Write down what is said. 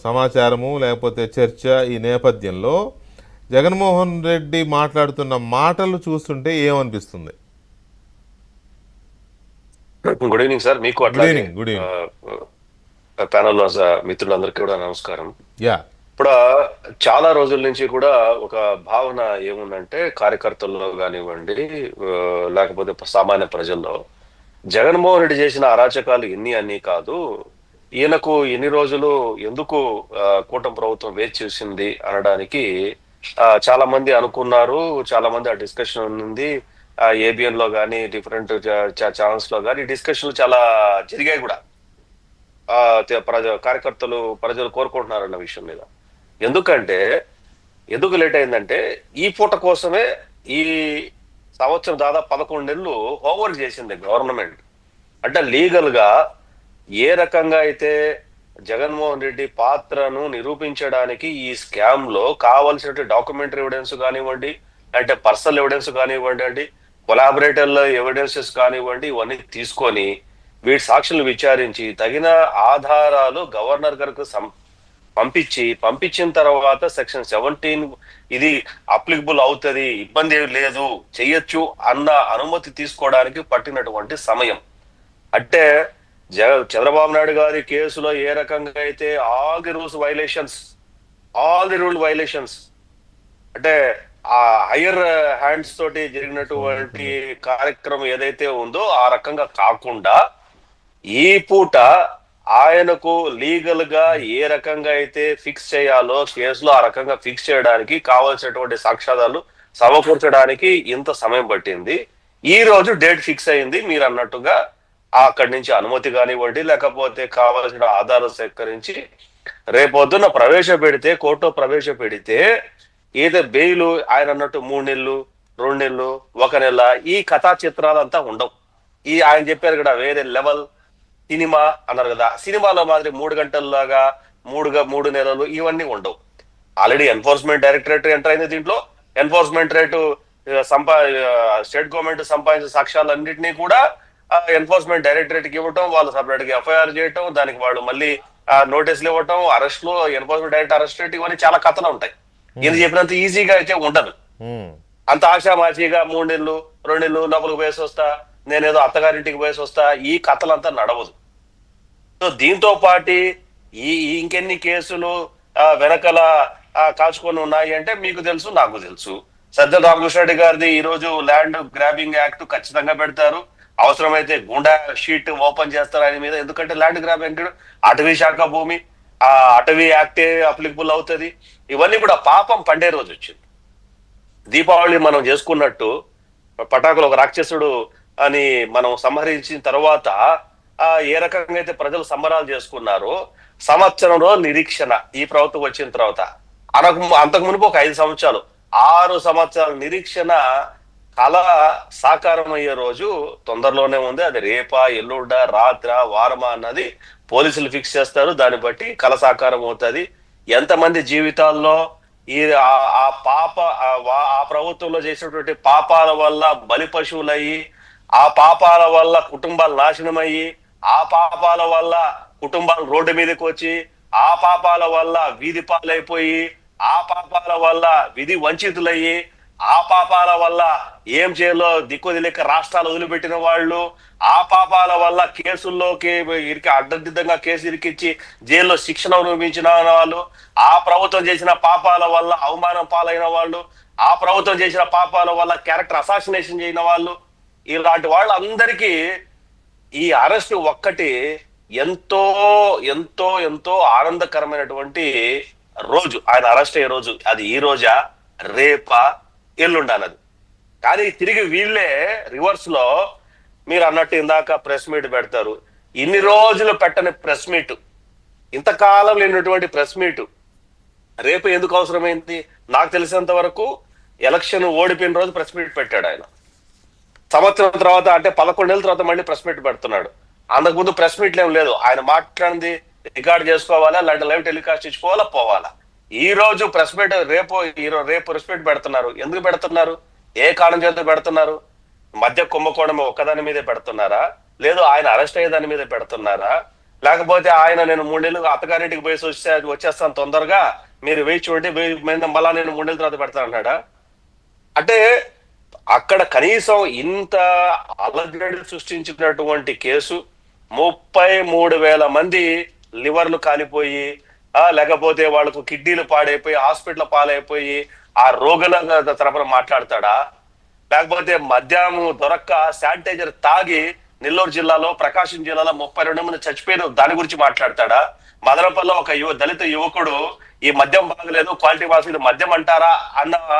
సమాచారము లేకపోతే చర్చ ఈ నేపథ్యంలో జగన్మోహన్ రెడ్డి మాట్లాడుతున్న మాటలు చూస్తుంటే ఏమనిపిస్తుంది? Good evening sir. మీకు గుడ్ అట్లాగే ఈవినింగ్. Good evening. ప్యానల్ మిత్రులందరికీ కూడా నమస్కారం. యా. ఇప్పుడు చాలా రోజుల నుంచి కూడా ఒక భావన ఏముందంటే కార్యకర్తల్లో కానివ్వండి, లేకపోతే సామాన్య ప్రజల్లో జగన్మోహన్ రెడ్డి చేసిన అరాచకాలు అన్ని కాదు, ఈయనకు ఎన్ని రోజులు ఎందుకు కూటమి ప్రభుత్వం వేచి చూసింది అనడానికి చాలా మంది అనుకున్నారు. చాలా మంది ఆ డిస్కషన్ ఉంది. ఏబిఎన్ లో కానీ డిఫరెంట్ ఛానల్స్ లో కానీ డిస్కషన్లు చాలా జరిగాయి కూడా. కార్యకర్తలు ప్రజలు కోరుకుంటున్నారన్న విషయం మీద. ఎందుకు లేట్ అయిందంటే ఈ పూట కోసమే ఈ సంవత్సరం దాదాపు 11 నెలలు హోంవర్క్ చేసింది గవర్నమెంట్. అంటే లీగల్ గా ఏ రకంగా అయితే జగన్మోహన్ రెడ్డి పాత్రను నిరూపించడానికి ఈ స్కామ్ లో కావాల్సిన డాక్యుమెంటరీ ఎవిడెన్స్ కానివ్వండి, అంటే పర్సనల్ ఎవిడెన్స్ కానివ్వండి, అండి కొలాబరేటర్ల ఎవిడెన్సెస్ కానివ్వండి, ఇవన్నీ తీసుకొని వీటి సాక్షులను విచారించి తగిన ఆధారాలు గవర్నర్ గారికి పంపించిన తర్వాత సెక్షన్ 17 ఇది అప్లికబుల్ అవుతుంది, ఇబ్బంది లేదు, చెయ్యొచ్చు అన్న అనుమతి తీసుకోవడానికి పట్టినటువంటి సమయం. అంటే చంద్రబాబు నాయుడు గారి కేసులో ఏ రకంగా అయితే ఆల్ ది రూల్ వైలేషన్స్ అంటే ఆ హయ్యర్ హ్యాండ్స్ తోటి జరిగినటువంటి కార్యక్రమం ఏదైతే ఉందో ఆ రకంగా కాకుండా ఈ పూట ఆయనకు లీగల్ గా ఏ రకంగా అయితే ఫిక్స్ చేయాలో కేసులో ఆ రకంగా ఫిక్స్ చేయడానికి కావాల్సినటువంటి సాక్ష్యాధారాలు సమకూర్చడానికి ఇంత సమయం పట్టింది. ఈ రోజు డేట్ ఫిక్స్ అయింది. మీరు అన్నట్టుగా అక్కడి నుంచి అనుమతి కానివ్వండి, లేకపోతే కావాల్సిన ఆధారాలు సేకరించి రేపొద్దున కోర్టులో ప్రవేశపెడితే ఏదో బెయిల్ ఆయన అన్నట్టు 3 నెలలు 2 నెలలు 1 నెల ఈ కథా చిత్రాలంతా ఉండవు. ఈ ఆయన చెప్పారు కదా వేరే లెవెల్ సినిమా అన్నారు కదా, సినిమాలో మాదిరి 3 గంటల్లాగా 3 నెలలు ఇవన్నీ ఉండవు. ఆల్రెడీ ఎన్ఫోర్స్మెంట్ డైరెక్టరేట్ ఎంటర్ అయింది. దీంట్లో ఎన్ఫోర్స్మెంట్ స్టేట్ గవర్నమెంట్ సంపాదించిన సాక్ష్యాలన్నింటినీ కూడా ఎన్ఫోర్స్మెంట్ డైరెక్టరేట్ కి ఇవ్వటం, వాళ్ళు సపరేట్ గా ఎఫ్ఐఆర్ చేయటం, దానికి వాళ్ళు మళ్ళీ నోటీసులు ఇవ్వటం, అరెస్టులు, ఎన్ఫోర్స్మెంట్ డైరెక్టర్ అరెస్ట్ చేయటం, ఇవన్నీ చాలా కథలు ఉంటాయి. ఇది చెప్పినంత ఈజీగా అయితే ఉండదు. అంత ఆశామాషిగా 3 నెలలు 2 నెలలు లోపలికి పోయేసి వస్తా, నేనేదో అత్తగారింటికి పోయేసి వస్తా, ఈ కథలంతా నడవదు. సో దీంతో పాటు ఇంకెన్ని కేసులు వెనకల కాల్చుకొని ఉన్నాయి అంటే మీకు తెలుసు, నాకు తెలుసు. సజ్జల రామకృష్ణారెడ్డి గారిది ఈ రోజు ల్యాండ్ గ్రాబింగ్ యాక్ట్ ఖచ్చితంగా పెడతారు. అవసరమైతే గుండా షీట్ ఓపెన్ చేస్తారు ఆయన మీద. ఎందుకంటే ల్యాండ్ గ్రాబింగ్ అటవీ శాఖ భూమి, ఆ అటవీ యాక్టే అప్లికబుల్ అవుతుంది. ఇవన్నీ కూడా పాపం పండే రోజు వచ్చింది. దీపావళి మనం చేసుకున్నట్టు పటాకులు ఒక రాక్షసుడు అని మనం సంహరించిన తర్వాత ఏ రకంగా అయితే ప్రజలు సంబరాలు చేసుకున్నారో, సంవత్సరంలో నిరీక్షణ ఈ ప్రభుత్వం వచ్చిన తర్వాత అంతకు మునుపు ఒక 5 సంవత్సరాలు 6 సంవత్సరాల నిరీక్షణ కళ సాకారం అయ్యే రోజు తొందరలోనే ఉంది. అది రేపా, ఎల్లుండా, రాత్ర, వారమా అన్నది పోలీసులు ఫిక్స్ చేస్తారు. దాన్ని బట్టి కళ సాకారం అవుతుంది. ఎంతమంది జీవితాల్లో ఆ ప్రభుత్వంలో చేసినటువంటి పాపాల వల్ల బలి పశువులయ్యి, ఆ పాపాల వల్ల కుటుంబాలు నాశనమయ్యి, ఆ పాపాల వల్ల కుటుంబాలు రోడ్డు మీదకి వచ్చి, ఆ పాపాల వల్ల వీధి పాలైపోయి, ఆ పాపాల వల్ల విధి వంచితులయ్యి, ఆ పాపాల వల్ల ఏం చేయాలో దిక్కుదిలేక రాష్ట్రాలు వదిలిపెట్టిన వాళ్ళు, ఆ పాపాల వల్ల కేసుల్లోకి అడ్డదిడ్డంగా కేసు ఇరికిచ్చి జైల్లో శిక్షణ అనుభవించిన వాళ్ళు, ఆ ప్రభుత్వం చేసిన పాపాల వల్ల అవమానం పాలైన వాళ్ళు, ఆ ప్రభుత్వం చేసిన పాపాల వల్ల క్యారెక్టర్ అసాసినేషన్ చేసిన వాళ్ళు, ఇలాంటి వాళ్ళందరికీ ఈ అరెస్ట్ ఒక్కటి ఎంతో ఎంతో ఎంతో ఆనందకరమైనటువంటి రోజు. ఆయన అరెస్ట్ అయ్యే రోజు అది ఈ రోజా, రేపా, ఎల్లుండా అన్నది. కానీ తిరిగి వీళ్ళే రివర్స్ లో మీరు అన్నట్టు ఇందాక ప్రెస్ మీట్ పెడతారు. ఇన్ని రోజులు పెట్టని ప్రెస్ మీట్, ఇంతకాలం లేనటువంటి ప్రెస్ మీట్ రేపు ఎందుకు అవసరమైంది? నాకు తెలిసినంత వరకు ఎలక్షన్ ఓడిపోయిన రోజు ప్రెస్ మీట్ పెట్టాడు ఆయన. సంవత్సరం తర్వాత అంటే 11 నెలల తర్వాత మళ్ళీ ప్రెస్ మీట్ పెడుతున్నాడు. అంతకుముందు ప్రెస్ మీట్లు ఏం లేదు. ఆయన మాట్లాడింది రికార్డ్ చేసుకోవాలా, లేదంటే లైవ్ టెలికాస్ట్ ఇచ్చుకోవాలా, పోవాలా. ఈ రోజు ప్రెస్ మీట్ రేపు ప్రెస్ మీట్ పెడుతున్నారు. ఎందుకు పెడుతున్నారు? ఏ కారణం చేత పెడుతున్నారు? మధ్య కుంభకోణం ఒక్కదాని మీదే పెడుతున్నారా? లేదు ఆయన అరెస్ట్ అయ్యే దాని మీద పెడుతున్నారా? లేకపోతే ఆయన నేను 3 నెలలు అత్తగారింటికి పోయి వచ్చేస్తాను తొందరగా, మీరు వేచి చూడండి, మళ్ళా నేను 3 నెలల తర్వాత పెడతాను అన్నాడా? అంటే అక్కడ కనీసం ఇంత అలజడి సృష్టించినటువంటి కేసు, 33,000 మంది లివర్లు కాలిపోయి, లేకపోతే వాళ్ళకు కిడ్నీలు పాడైపోయి హాస్పిటల్ పాలైపోయి ఆ రోగుల తరపున మాట్లాడతాడా? లేకపోతే మద్యం దొరక్క శానిటైజర్ తాగి నెల్లూరు జిల్లాలో, ప్రకాశం జిల్లాలో 32 మంది చచ్చిపోయిన దాని గురించి మాట్లాడతాడా? మదనపల్లిలో ఒక దళిత యువకుడు ఈ మద్యం బాగలేదు, క్వాలిటీ బాగలేదు, మద్యం అంటారా అన్న